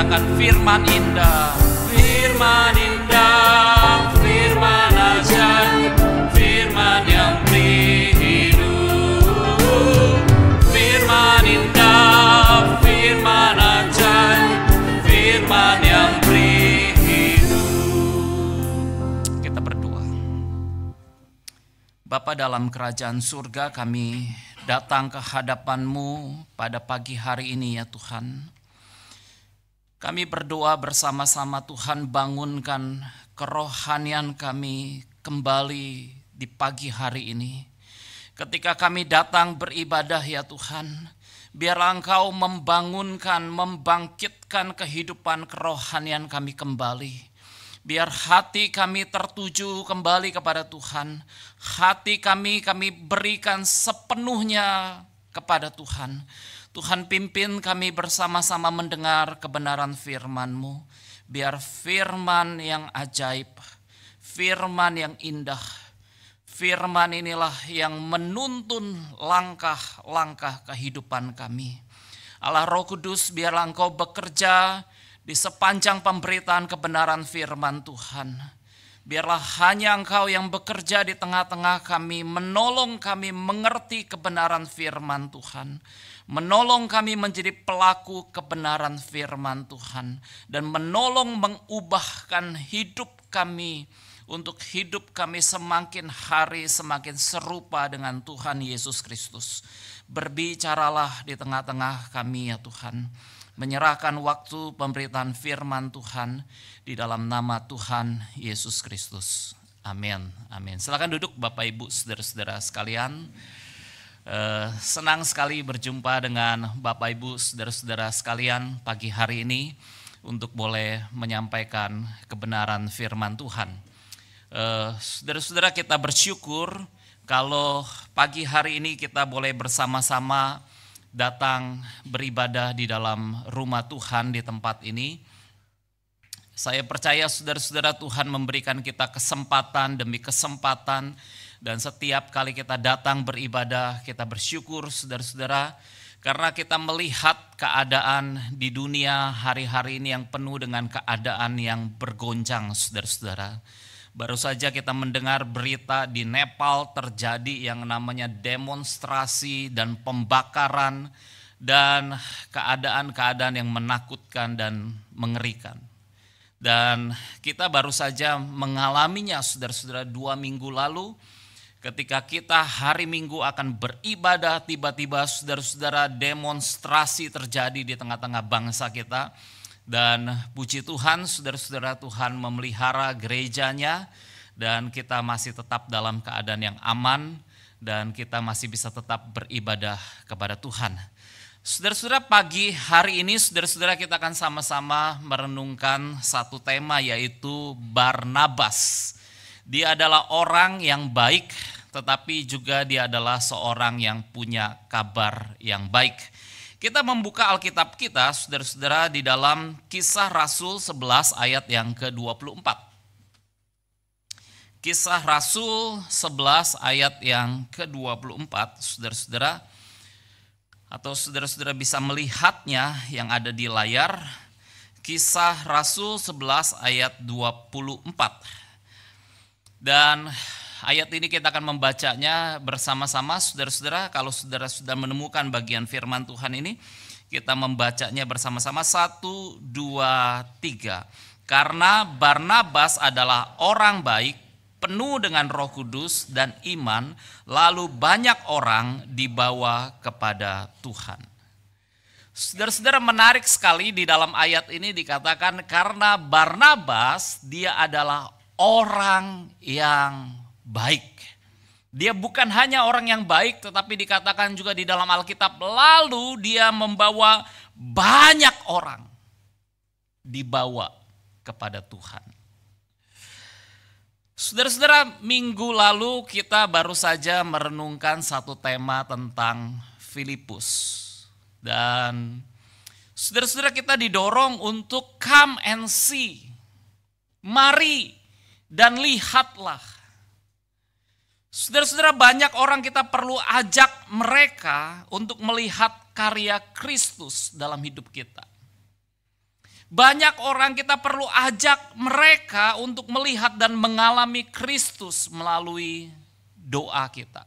katakan firman indah, firman indah, firman ajaib, firman yang beri hidup. Firman indah, firman ajaib, firman yang beri hidup. Kita berdoa. Bapa dalam kerajaan surga, kami datang ke hadapan-Mu pada pagi hari ini ya Tuhan. Kami berdoa bersama-sama Tuhan, bangunkan kerohanian kami kembali di pagi hari ini. Ketika kami datang beribadah ya Tuhan, biarlah Engkau membangunkan, membangkitkan kehidupan kerohanian kami kembali. Biar hati kami tertuju kembali kepada Tuhan. Hati kami berikan sepenuhnya kepada Tuhan. Tuhan pimpin kami bersama-sama mendengar kebenaran firman-Mu. Biar firman yang ajaib, firman yang indah, firman inilah yang menuntun langkah-langkah kehidupan kami. Allah Roh Kudus, biarlah Engkau bekerja di sepanjang pemberitaan kebenaran firman Tuhan. Biarlah hanya Engkau yang bekerja di tengah-tengah kami, menolong kami mengerti kebenaran firman Tuhan. Menolong kami menjadi pelaku kebenaran firman Tuhan. Dan menolong mengubahkan hidup kami untuk hidup kami semakin hari semakin serupa dengan Tuhan Yesus Kristus. Berbicaralah di tengah-tengah kami ya Tuhan. Menyerahkan waktu pemberitaan firman Tuhan di dalam nama Tuhan Yesus Kristus. Amin. Amin. Silakan duduk Bapak Ibu saudara-saudara sekalian. Senang sekali berjumpa dengan Bapak Ibu saudara-saudara sekalian pagi hari ini untuk boleh menyampaikan kebenaran firman Tuhan. Saudara-saudara, kita bersyukur kalau pagi hari ini kita boleh bersama-sama datang beribadah di dalam rumah Tuhan di tempat ini. Saya percaya saudara-saudara, Tuhan memberikan kita kesempatan demi kesempatan. Dan setiap kali kita datang beribadah, kita bersyukur saudara-saudara. Karena kita melihat keadaan di dunia hari-hari ini yang penuh dengan keadaan yang bergoncang saudara-saudara. Baru saja kita mendengar berita di Nepal terjadi yang namanya demonstrasi dan pembakaran. Dan keadaan-keadaan yang menakutkan dan mengerikan. Dan kita baru saja mengalaminya saudara-saudara 2 minggu lalu. Ketika kita hari Minggu akan beribadah, tiba-tiba saudara-saudara demonstrasi terjadi di tengah-tengah bangsa kita. Dan puji Tuhan, saudara-saudara, Tuhan memelihara gerejanya. Dan kita masih tetap dalam keadaan yang aman. Dan kita masih bisa tetap beribadah kepada Tuhan. Saudara-saudara, pagi hari ini saudara-saudara kita akan sama-sama merenungkan satu tema, yaitu Barnabas. Dia adalah orang yang baik, tetapi juga dia adalah seorang yang punya kabar yang baik. Kita membuka Alkitab kita, saudara-saudara, di dalam Kisah Rasul 11 ayat yang ke-24. Kisah Rasul 11 ayat yang ke-24, saudara-saudara. Atau saudara-saudara bisa melihatnya yang ada di layar. Kisah Rasul 11 ayat 24. Dan ayat ini kita akan membacanya bersama-sama saudara-saudara. Kalau saudara sudah menemukan bagian firman Tuhan ini, kita membacanya bersama-sama. 1, 2, 3. Karena Barnabas adalah orang baik, penuh dengan Roh Kudus dan iman, lalu banyak orang dibawa kepada Tuhan. Saudara-saudara, menarik sekali di dalam ayat ini dikatakan karena Barnabas dia adalah orang yang baik. Dia bukan hanya orang yang baik, tetapi dikatakan juga di dalam Alkitab, lalu dia membawa banyak orang dibawa kepada Tuhan. Saudara-saudara, minggu lalu kita baru saja merenungkan satu tema tentang Filipus. Dan saudara-saudara, kita didorong untuk come and see. Mari dan lihatlah. Saudara-saudara, banyak orang kita perlu ajak mereka untuk melihat karya Kristus dalam hidup kita. Banyak orang kita perlu ajak mereka untuk melihat dan mengalami Kristus melalui doa kita.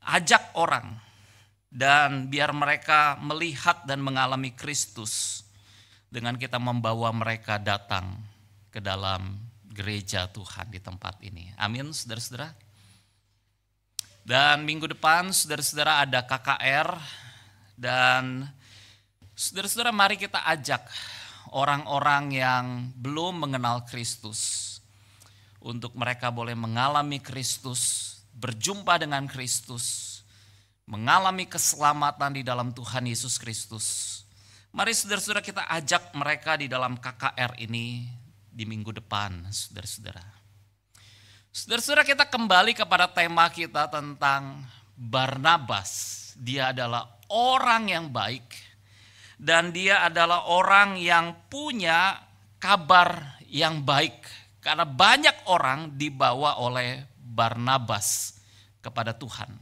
Ajak orang dan biar mereka melihat dan mengalami Kristus dengan kita membawa mereka datang ke dalam gereja Tuhan di tempat ini. Amin, saudara-saudara. Dan minggu depan saudara-saudara ada KKR dan saudara-saudara mari kita ajak orang-orang yang belum mengenal Kristus untuk mereka boleh mengalami Kristus, berjumpa dengan Kristus, mengalami keselamatan di dalam Tuhan Yesus Kristus. Mari saudara-saudara kita ajak mereka di dalam KKR ini di minggu depan, saudara-saudara. Saudara-saudara kita kembali kepada tema kita tentang Barnabas. Dia adalah orang yang baik. Dan dia adalah orang yang punya kabar yang baik. Karena banyak orang dibawa oleh Barnabas kepada Tuhan.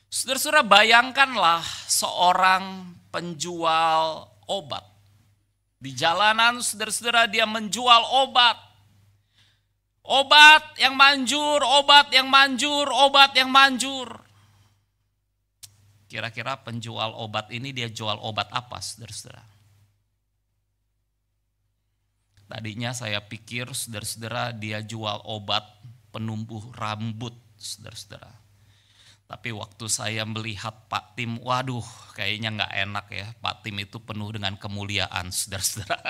Saudara-saudara bayangkanlah seorang penjual obat. Di jalanan saudara-saudara dia menjual obat. Obat yang manjur, obat yang manjur, obat yang manjur. Kira-kira penjual obat ini dia jual obat apa, saudara-saudara? Tadinya saya pikir, saudara-saudara, dia jual obat penumbuh rambut, saudara-saudara. Tapi waktu saya melihat Pak Tim, waduh, kayaknya nggak enak ya. Pak Tim itu penuh dengan kemuliaan, saudara-saudara.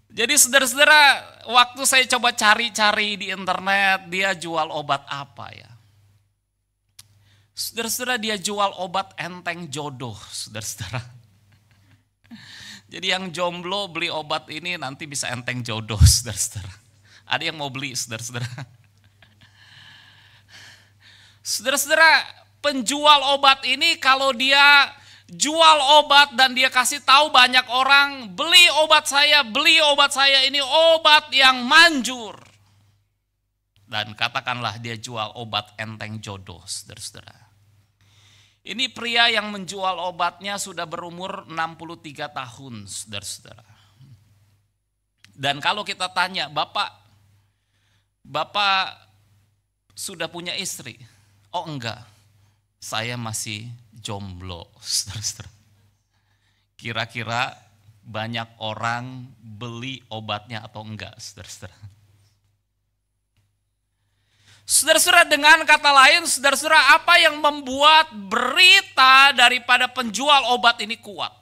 Jadi saudara-saudara, waktu saya coba cari-cari di internet, dia jual obat apa ya? Saudara-saudara, dia jual obat enteng jodoh, saudara-saudara. Jadi yang jomblo beli obat ini nanti bisa enteng jodoh, saudara-saudara. Ada yang mau beli, saudara-saudara. Saudara-saudara, penjual obat ini kalau dia jual obat dan dia kasih tahu banyak orang, beli obat saya ini obat yang manjur. Dan katakanlah dia jual obat enteng jodoh, saudara-saudara. Ini pria yang menjual obatnya sudah berumur 63 tahun, saudara-saudara. Dan kalau kita tanya, Bapak sudah punya istri? Oh enggak, saya masih jomblo, saudara-saudara. Kira-kira banyak orang beli obatnya atau enggak, saudara-saudara? Saudara-saudara, dengan kata lain, saudara-saudara, apa yang membuat berita daripada penjual obat ini kuat?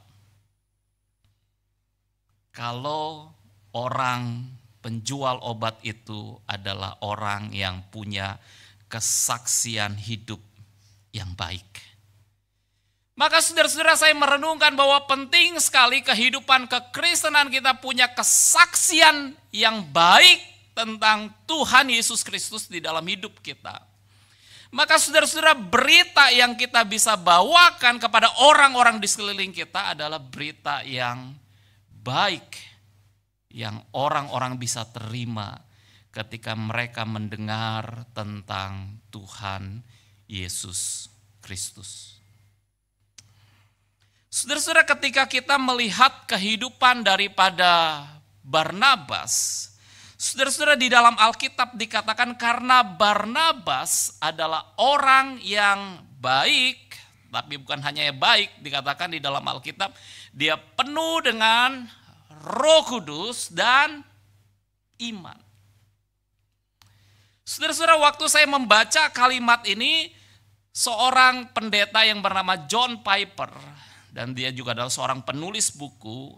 Kalau orang penjual obat itu adalah orang yang punya kesaksian hidup yang baik. Maka saudara-saudara, saya merenungkan bahwa penting sekali kehidupan kekristenan kita punya kesaksian yang baik tentang Tuhan Yesus Kristus di dalam hidup kita. Maka saudara-saudara, berita yang kita bisa bawakan kepada orang-orang di sekeliling kita adalah berita yang baik, yang orang-orang bisa terima ketika mereka mendengar tentang Tuhan Yesus Kristus. Saudara-saudara, ketika kita melihat kehidupan daripada Barnabas, saudara-saudara, di dalam Alkitab dikatakan karena Barnabas adalah orang yang baik, tapi bukan hanya yang baik, dikatakan di dalam Alkitab dia penuh dengan Roh Kudus dan iman. Saudara-saudara, waktu saya membaca kalimat ini, seorang pendeta yang bernama John Piper, dan dia juga adalah seorang penulis buku.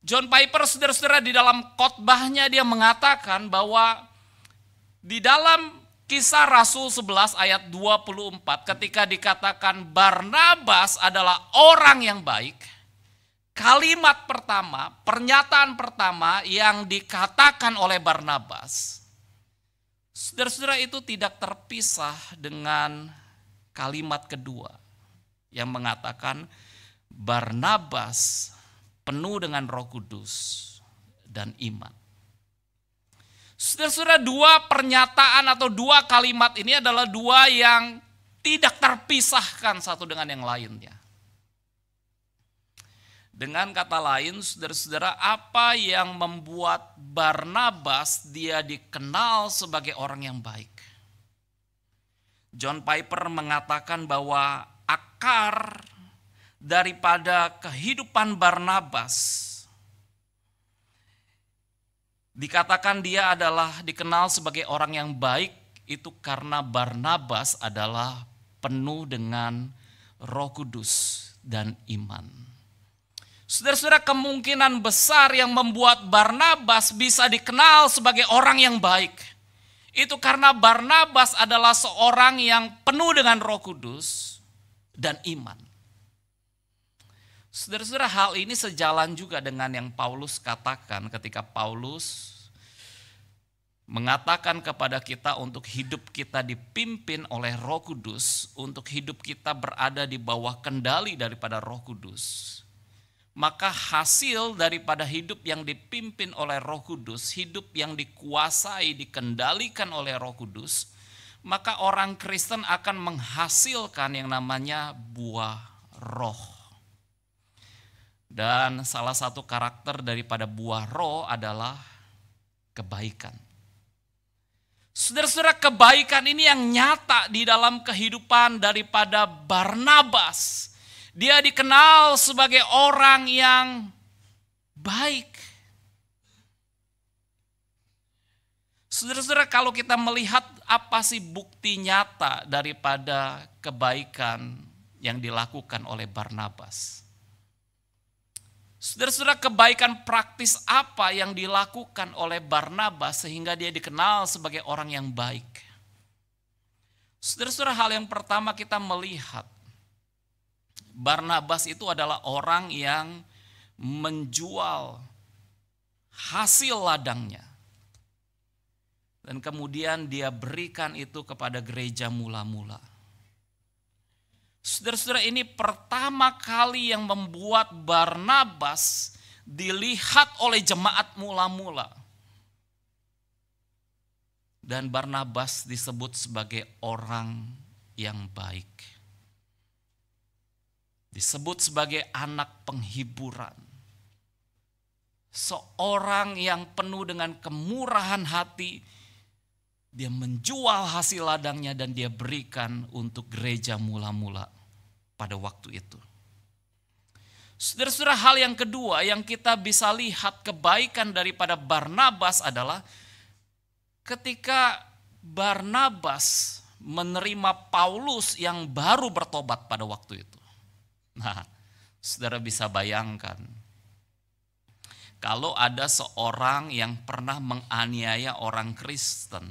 John Piper, saudara-saudara, di dalam khotbahnya dia mengatakan bahwa di dalam Kisah Rasul 11 ayat 24 ketika dikatakan Barnabas adalah orang yang baik, kalimat pertama, pernyataan pertama yang dikatakan oleh Barnabas, saudara-saudara, itu tidak terpisah dengan kalimat kedua yang mengatakan Barnabas penuh dengan Roh Kudus dan iman. Saudara-saudara, dua pernyataan atau dua kalimat ini adalah dua yang tidak terpisahkan satu dengan yang lainnya. Dengan kata lain, saudara-saudara, apa yang membuat Barnabas dia dikenal sebagai orang yang baik? John Piper mengatakan bahwa akar daripada kehidupan Barnabas dikatakan dia adalah dikenal sebagai orang yang baik itu karena Barnabas adalah penuh dengan Roh Kudus dan iman. Saudara-saudara, kemungkinan besar yang membuat Barnabas bisa dikenal sebagai orang yang baik itu karena Barnabas adalah seorang yang penuh dengan Roh Kudus dan iman. Saudara-saudara, hal ini sejalan juga dengan yang Paulus katakan ketika Paulus mengatakan kepada kita untuk hidup kita dipimpin oleh Roh Kudus, untuk hidup kita berada di bawah kendali daripada Roh Kudus. Maka hasil daripada hidup yang dipimpin oleh Roh Kudus, hidup yang dikuasai, dikendalikan oleh Roh Kudus, maka orang Kristen akan menghasilkan yang namanya buah roh. Dan salah satu karakter daripada buah roh adalah kebaikan. Saudara-saudara, kebaikan ini yang nyata di dalam kehidupan daripada Barnabas. Dia dikenal sebagai orang yang baik. Saudara-saudara, kalau kita melihat apa sih bukti nyata daripada kebaikan yang dilakukan oleh Barnabas? Saudara-saudara, kebaikan praktis apa yang dilakukan oleh Barnabas sehingga dia dikenal sebagai orang yang baik? Saudara-saudara, hal yang pertama kita melihat Barnabas itu adalah orang yang menjual hasil ladangnya. Dan kemudian dia berikan itu kepada gereja mula-mula. Saudara-saudara, ini pertama kali yang membuat Barnabas dilihat oleh jemaat mula-mula. Dan Barnabas disebut sebagai orang yang baik. Disebut sebagai anak penghiburan. Seorang yang penuh dengan kemurahan hati. Dia menjual hasil ladangnya dan dia berikan untuk gereja mula-mula pada waktu itu. Saudara-saudara, hal yang kedua yang kita bisa lihat kebaikan daripada Barnabas adalah ketika Barnabas menerima Paulus yang baru bertobat pada waktu itu. Nah, saudara bisa bayangkan kalau ada seorang yang pernah menganiaya orang Kristen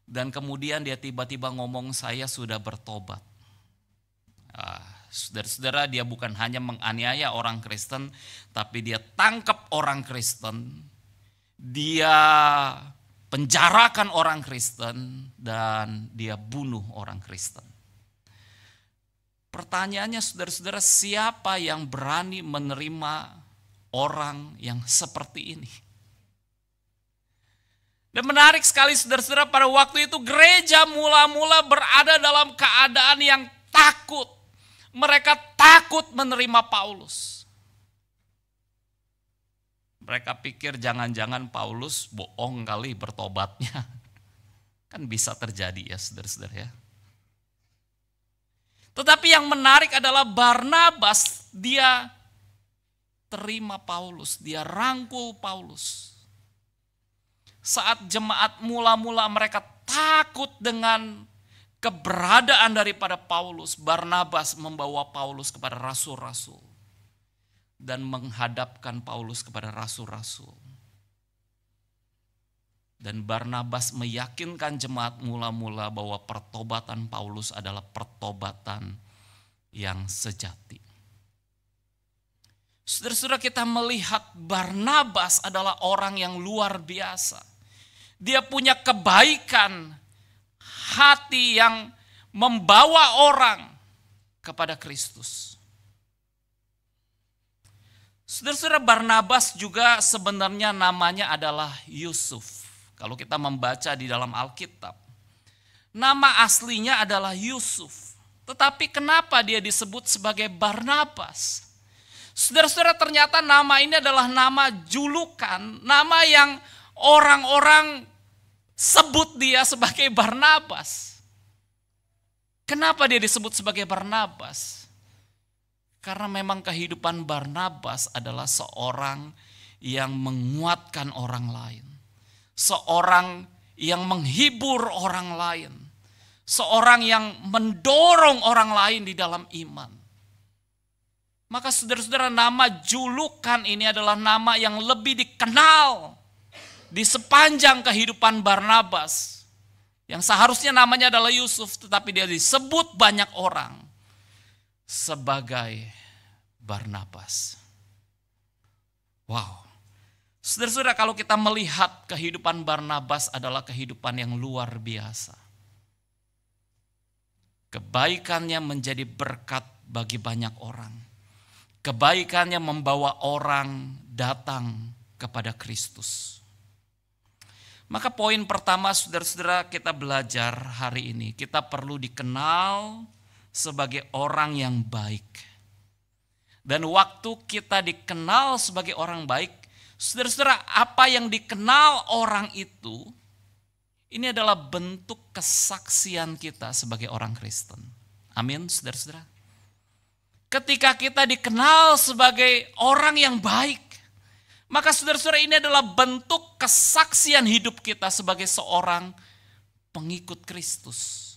dan kemudian dia tiba-tiba ngomong saya sudah bertobat. Saudara-saudara, dia bukan hanya menganiaya orang Kristen, tapi dia tangkap orang Kristen, dia penjarakan orang Kristen, dan dia bunuh orang Kristen. Pertanyaannya saudara-saudara, siapa yang berani menerima orang yang seperti ini? Dan menarik sekali saudara-saudara, pada waktu itu gereja mula-mula berada dalam keadaan yang takut. Mereka takut menerima Paulus. Mereka pikir jangan-jangan Paulus bohong kali bertobatnya. Kan bisa terjadi ya saudara-saudara ya. Tetapi yang menarik adalah Barnabas, dia terima Paulus, dia rangkul Paulus. Saat jemaat mula-mula mereka takut dengan keberadaan daripada Paulus, Barnabas membawa Paulus kepada rasul-rasul dan menghadapkan Paulus kepada rasul-rasul. Dan Barnabas meyakinkan jemaat mula-mula bahwa pertobatan Paulus adalah pertobatan yang sejati. Saudara-saudara, kita melihat Barnabas adalah orang yang luar biasa. Dia punya kebaikan hati yang membawa orang kepada Kristus. Saudara-saudara, Barnabas juga sebenarnya namanya adalah Yusuf. Kalau kita membaca di dalam Alkitab, Nama aslinya adalah Yusuf. Tetapi kenapa dia disebut sebagai Barnabas? Saudara-saudara, ternyata nama ini adalah nama julukan, nama yang orang-orang sebut dia sebagai Barnabas. Kenapa dia disebut sebagai Barnabas? Karena memang kehidupan Barnabas adalah seorang yang menguatkan orang lain. Seorang yang menghibur orang lain. Seorang yang mendorong orang lain di dalam iman. Maka saudara-saudara, nama julukan ini adalah nama yang lebih dikenal di sepanjang kehidupan Barnabas. Yang seharusnya namanya adalah Yusuf, tetapi dia disebut banyak orang sebagai Barnabas. Wow. Saudara-saudara, kalau kita melihat kehidupan Barnabas adalah kehidupan yang luar biasa. Kebaikannya menjadi berkat bagi banyak orang. Kebaikannya membawa orang datang kepada Kristus. Maka poin pertama, saudara-saudara, kita belajar hari ini. Kita perlu dikenal sebagai orang yang baik. Dan waktu kita dikenal sebagai orang baik, saudara-saudara, apa yang dikenal orang itu, ini adalah bentuk kesaksian kita sebagai orang Kristen. Amin, saudara-saudara. Ketika kita dikenal sebagai orang yang baik, maka saudara-saudara, ini adalah bentuk kesaksian hidup kita sebagai seorang pengikut Kristus.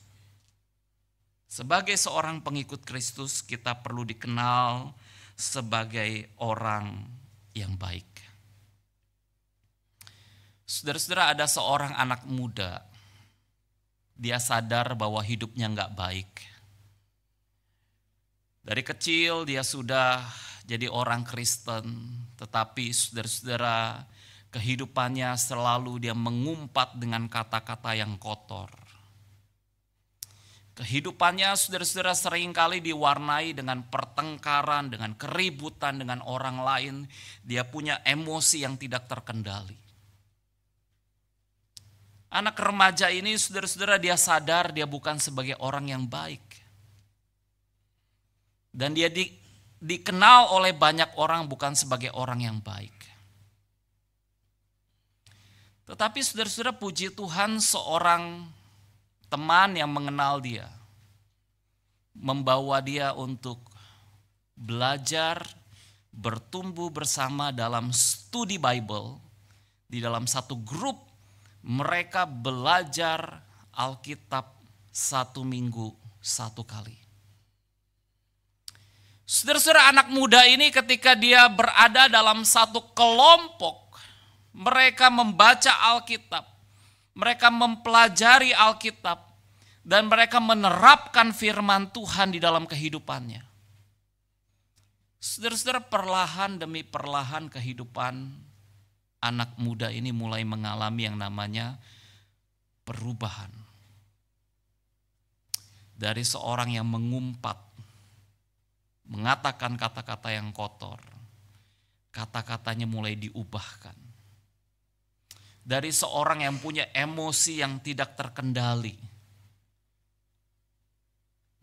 Sebagai seorang pengikut Kristus, kita perlu dikenal sebagai orang yang baik. Saudara-saudara, ada seorang anak muda, dia sadar bahwa hidupnya enggak baik. Dari kecil dia sudah jadi orang Kristen, tetapi saudara-saudara, kehidupannya selalu dia mengumpat dengan kata-kata yang kotor. Kehidupannya saudara-saudara seringkali diwarnai dengan pertengkaran, dengan keributan dengan orang lain. Dia punya emosi yang tidak terkendali. Anak remaja ini saudara-saudara, dia sadar dia bukan sebagai orang yang baik. Dan dia dikenal oleh banyak orang bukan sebagai orang yang baik. Tetapi saudara-saudara, puji Tuhan, seorang teman yang mengenal dia, membawa dia untuk belajar, bertumbuh bersama dalam studi Bible. Di dalam satu grup, mereka belajar Alkitab 1 minggu 1 kali. Saudara-saudara, anak muda ini ketika dia berada dalam satu kelompok, mereka membaca Alkitab, mereka mempelajari Alkitab, dan mereka menerapkan firman Tuhan di dalam kehidupannya. Saudara-saudara, perlahan demi perlahan kehidupan anak muda ini mulai mengalami yang namanya perubahan. Dari seorang yang mengumpat, mengatakan kata-kata yang kotor, kata-katanya mulai diubahkan. Dari seorang yang punya emosi yang tidak terkendali,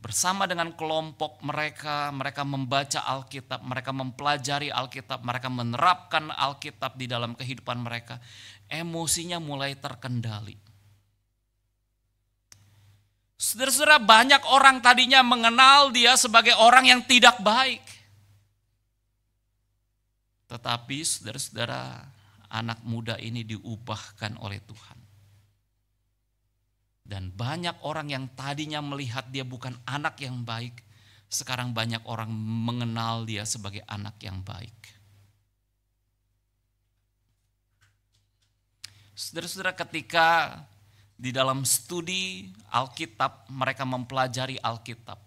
bersama dengan kelompok mereka membaca Alkitab, mereka mempelajari Alkitab, mereka menerapkan Alkitab di dalam kehidupan mereka, emosinya mulai terkendali. Saudara-saudara, banyak orang tadinya mengenal dia sebagai orang yang tidak baik. Tetapi saudara-saudara, anak muda ini diubahkan oleh Tuhan. Dan banyak orang yang tadinya melihat dia bukan anak yang baik, sekarang banyak orang mengenal dia sebagai anak yang baik. Saudara-saudara, ketika di dalam studi Alkitab, mereka mempelajari Alkitab.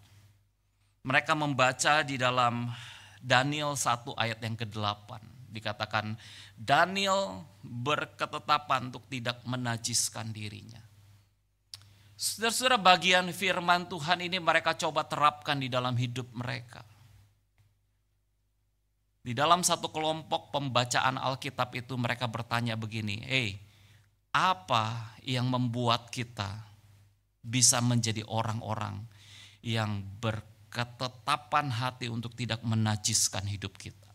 Mereka membaca di dalam Daniel 1 ayat yang ke-8. Dikatakan Daniel berketetapan untuk tidak menajiskan dirinya. Saudara-saudara, bagian firman Tuhan ini mereka coba terapkan di dalam hidup mereka. Di dalam satu kelompok pembacaan Alkitab itu mereka bertanya begini, apa yang membuat kita bisa menjadi orang-orang yang berketetapan hati untuk tidak menajiskan hidup kita.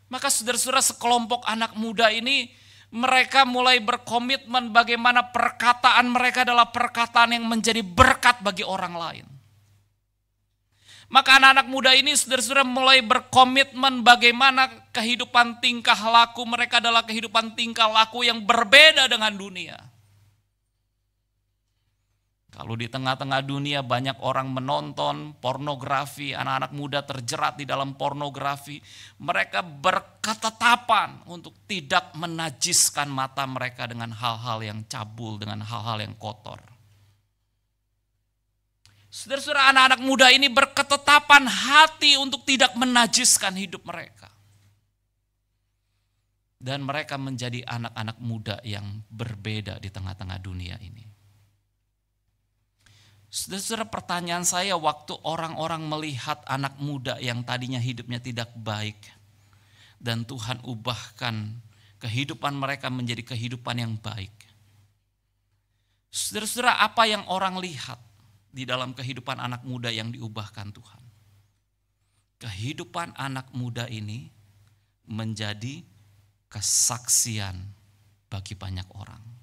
Maka saudara-saudara, sekelompok anak muda ini, mereka mulai berkomitmen bagaimana perkataan mereka adalah perkataan yang menjadi berkat bagi orang lain. Maka anak-anak muda ini saudara-saudara mulai berkomitmen bagaimana kehidupan tingkah laku mereka adalah kehidupan tingkah laku yang berbeda dengan dunia. Kalau di tengah-tengah dunia banyak orang menonton pornografi, anak-anak muda terjerat di dalam pornografi, mereka berketetapan untuk tidak menajiskan mata mereka dengan hal-hal yang cabul, dengan hal-hal yang kotor. Saudara-saudara, anak-anak muda ini berketetapan hati untuk tidak menajiskan hidup mereka. Dan mereka menjadi anak-anak muda yang berbeda di tengah-tengah dunia ini. Saudara-saudara, pertanyaan saya, waktu orang-orang melihat anak muda yang tadinya hidupnya tidak baik, dan Tuhan ubahkan kehidupan mereka menjadi kehidupan yang baik. Saudara-saudara, apa yang orang lihat di dalam kehidupan anak muda yang diubahkan Tuhan? Kehidupan anak muda ini menjadi kesaksian bagi banyak orang.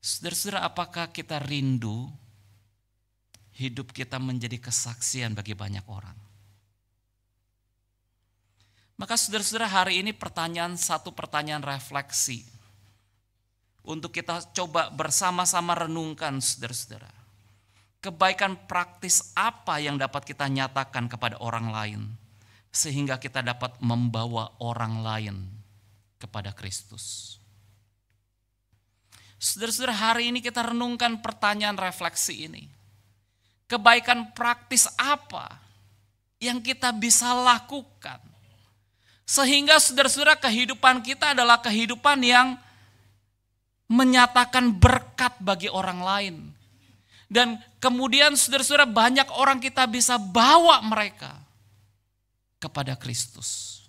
Saudara-saudara, apakah kita rindu hidup kita menjadi kesaksian bagi banyak orang? Maka saudara-saudara, hari ini satu pertanyaan refleksi untuk kita coba bersama-sama renungkan, saudara-saudara. Kebaikan praktis apa yang dapat kita nyatakan kepada orang lain, sehingga kita dapat membawa orang lain kepada Kristus. Saudara-saudara, hari ini kita renungkan pertanyaan refleksi ini. Kebaikan praktis apa yang kita bisa lakukan, sehingga saudara-saudara kehidupan kita adalah kehidupan yang menyatakan berkat bagi orang lain. Dan kemudian saudara-saudara, banyak orang kita bisa bawa mereka kepada Kristus.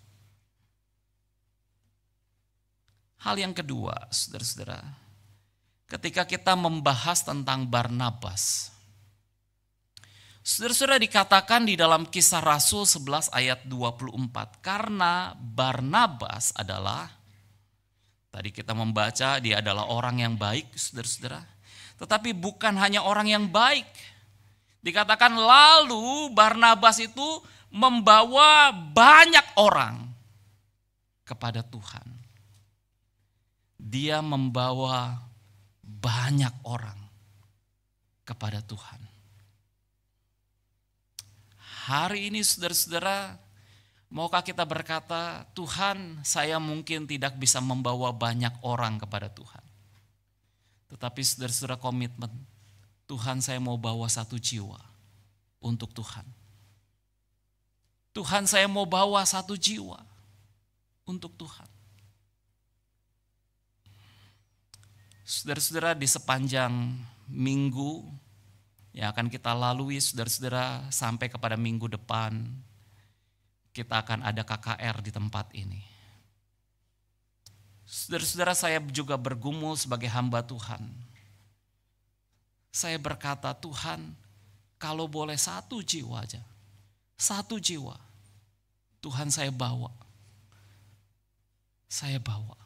Hal yang kedua, saudara-saudara, ketika kita membahas tentang Barnabas, saudara-saudara, dikatakan di dalam Kisah Rasul 11 ayat 24, karena Barnabas adalah, tadi kita membaca dia adalah orang yang baik, saudara-saudara. Tetapi bukan hanya orang yang baik. Dikatakan lalu Barnabas itu membawa banyak orang kepada Tuhan. Dia membawa banyak orang kepada Tuhan. Hari ini saudara-saudara, maukah kita berkata, Tuhan, saya mungkin tidak bisa membawa banyak orang kepada Tuhan. Tetapi saudara-saudara, komitmen, Tuhan, saya mau bawa satu jiwa untuk Tuhan. Tuhan, saya mau bawa satu jiwa untuk Tuhan. Saudara-saudara, di sepanjang minggu yang akan kita lalui, saudara-saudara, sampai kepada minggu depan, kita akan ada KKR di tempat ini. Saudara-saudara, saya juga bergumul sebagai hamba Tuhan. Saya berkata, Tuhan, kalau boleh satu jiwa aja, satu jiwa, Tuhan saya bawa. Saya bawa.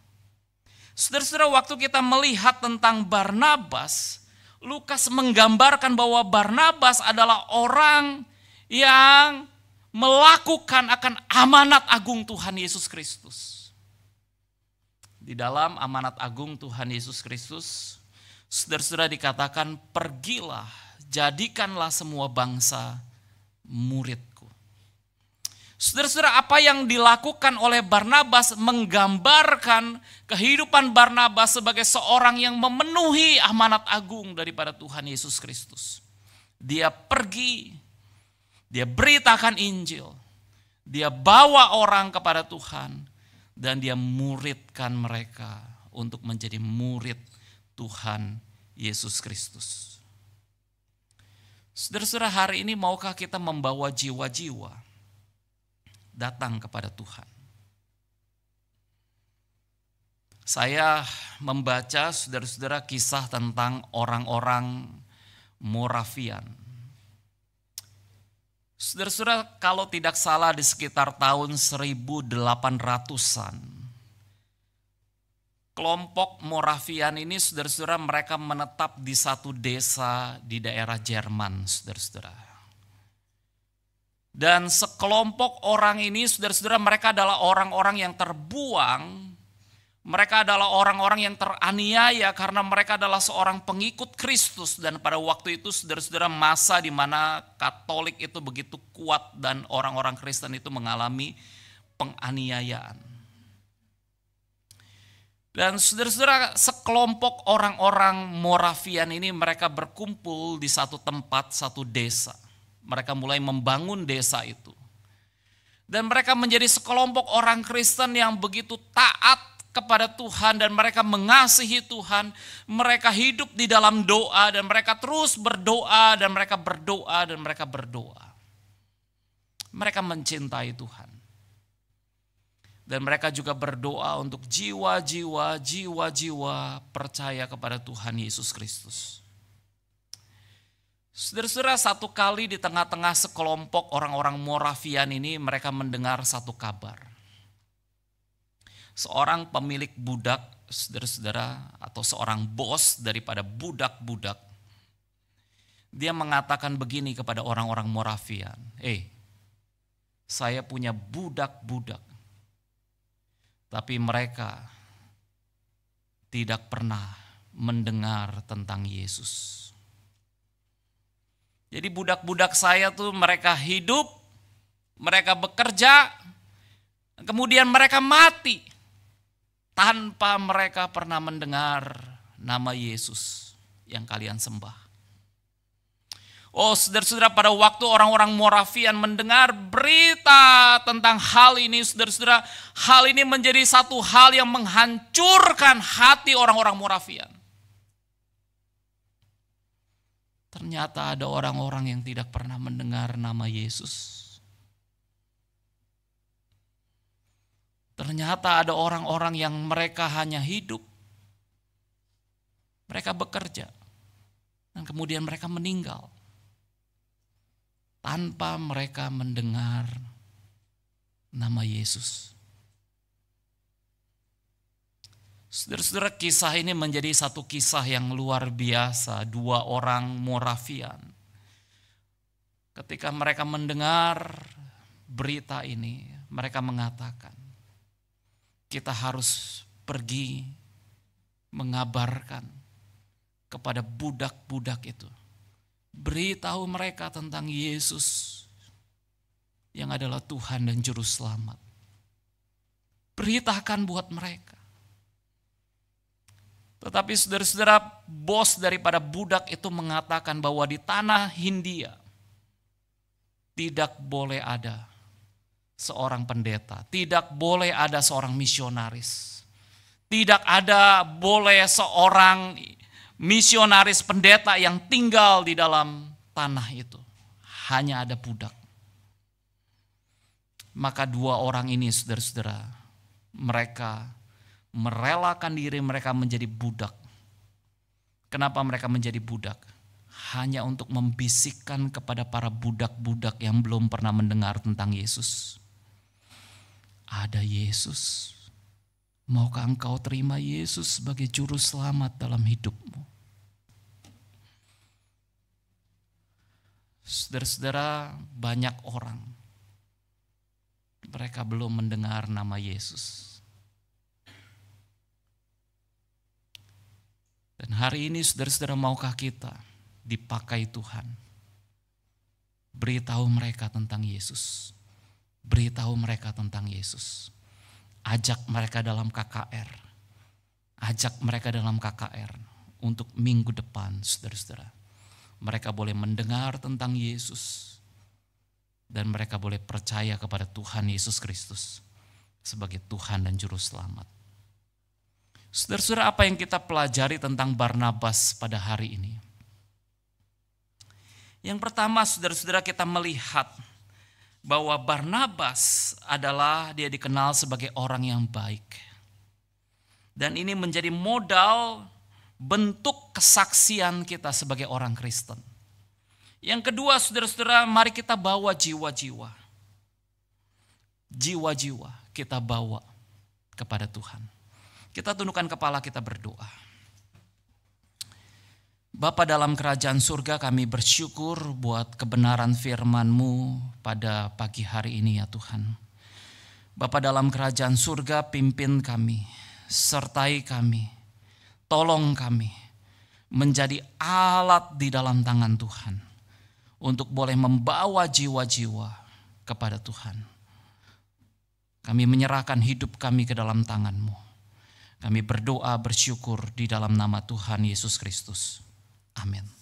Saudara-saudara, waktu kita melihat tentang Barnabas, Lukas menggambarkan bahwa Barnabas adalah orang yang melakukan akan amanat agung Tuhan Yesus Kristus. Di dalam amanat agung Tuhan Yesus Kristus, saudara-saudara, dikatakan, pergilah, jadikanlah semua bangsa muridku. Saudara-saudara, apa yang dilakukan oleh Barnabas menggambarkan kehidupan Barnabas sebagai seorang yang memenuhi amanat agung daripada Tuhan Yesus Kristus. Dia pergi, dia beritakan Injil, dia bawa orang kepada Tuhan, dan dia muridkan mereka untuk menjadi murid Tuhan Yesus Kristus. Saudara-saudara, hari ini maukah kita membawa jiwa-jiwa datang kepada Tuhan? Saya membaca saudara-saudara kisah tentang orang-orang Moravian. Saudara-saudara, kalau tidak salah di sekitar tahun 1800-an, kelompok Moravian ini saudara-saudara mereka menetap di satu desa di daerah Jerman, saudara-saudara. Dan sekelompok orang ini saudara-saudara mereka adalah orang-orang yang terbuang. Mereka adalah orang-orang yang teraniaya karena mereka adalah seorang pengikut Kristus. Dan pada waktu itu saudara-saudara masa di mana Katolik itu begitu kuat dan orang-orang Kristen itu mengalami penganiayaan. Dan saudara-saudara sekelompok orang-orang Moravian ini mereka berkumpul di satu tempat, satu desa. Mereka mulai membangun desa itu. Dan mereka menjadi sekelompok orang Kristen yang begitu taat kepada Tuhan dan mereka mengasihi Tuhan, mereka hidup di dalam doa dan mereka terus berdoa dan mereka berdoa dan mereka berdoa. Mereka mencintai Tuhan. Dan mereka juga berdoa untuk jiwa-jiwa percaya kepada Tuhan Yesus Kristus. Saudara-saudara, satu kali di tengah-tengah sekelompok orang-orang Moravian ini mereka mendengar satu kabar. Seorang pemilik budak, saudara-saudara, atau seorang bos daripada budak-budak, dia mengatakan begini kepada orang-orang Moravian, saya punya budak-budak, tapi mereka tidak pernah mendengar tentang Yesus. Jadi budak-budak saya tuh mereka hidup, mereka bekerja, kemudian mereka mati. Tanpa mereka pernah mendengar nama Yesus yang kalian sembah. Oh saudara-saudara, pada waktu orang-orang Moravian mendengar berita tentang hal ini, saudara-saudara, hal ini menjadi satu hal yang menghancurkan hati orang-orang Moravian. Ternyata ada orang-orang yang tidak pernah mendengar nama Yesus. Ternyata ada orang-orang yang mereka hanya hidup, mereka bekerja, dan kemudian mereka meninggal tanpa mereka mendengar nama Yesus. Saudara-saudara, kisah ini menjadi satu kisah yang luar biasa. Dua orang Moravian, ketika mereka mendengar berita ini, mereka mengatakan, kita harus pergi mengabarkan kepada budak-budak itu. Beritahu mereka tentang Yesus yang adalah Tuhan dan Juru Selamat. Beritakan buat mereka. Tetapi saudara-saudara, bos daripada budak itu mengatakan bahwa di tanah Hindia tidak boleh ada seorang pendeta, tidak boleh ada seorang misionaris, tidak ada boleh seorang misionaris pendeta yang tinggal di dalam tanah itu. Hanya ada budak. Maka dua orang ini saudara-saudara, mereka merelakan diri mereka menjadi budak. Kenapa mereka menjadi budak? Hanya untuk membisikkan kepada para budak-budak yang belum pernah mendengar tentang Yesus. Ada Yesus. Maukah engkau terima Yesus sebagai juru selamat dalam hidupmu? Saudara-saudara, banyak orang mereka belum mendengar nama Yesus. Dan hari ini saudara-saudara, maukah kita dipakai Tuhan? Beritahu mereka tentang Yesus. Beritahu mereka tentang Yesus. Ajak mereka dalam KKR. Ajak mereka dalam KKR untuk minggu depan, saudara-saudara. Mereka boleh mendengar tentang Yesus. Dan mereka boleh percaya kepada Tuhan Yesus Kristus sebagai Tuhan dan Juru Selamat. Saudara-saudara, apa yang kita pelajari tentang Barnabas pada hari ini? Yang pertama, saudara-saudara, kita melihat bahwa Barnabas adalah dia dikenal sebagai orang yang baik. Dan ini menjadi modal bentuk kesaksian kita sebagai orang Kristen. Yang kedua, saudara-saudara, mari kita bawa jiwa-jiwa. Jiwa-jiwa kita bawa kepada Tuhan. Kita tundukkan kepala, kita berdoa. Bapa dalam kerajaan surga, kami bersyukur buat kebenaran firman-Mu pada pagi hari ini ya Tuhan. Bapa dalam kerajaan surga, pimpin kami, sertai kami, tolong kami menjadi alat di dalam tangan Tuhan untuk boleh membawa jiwa-jiwa kepada Tuhan. Kami menyerahkan hidup kami ke dalam tangan-Mu. Kami berdoa bersyukur di dalam nama Tuhan Yesus Kristus. Amin.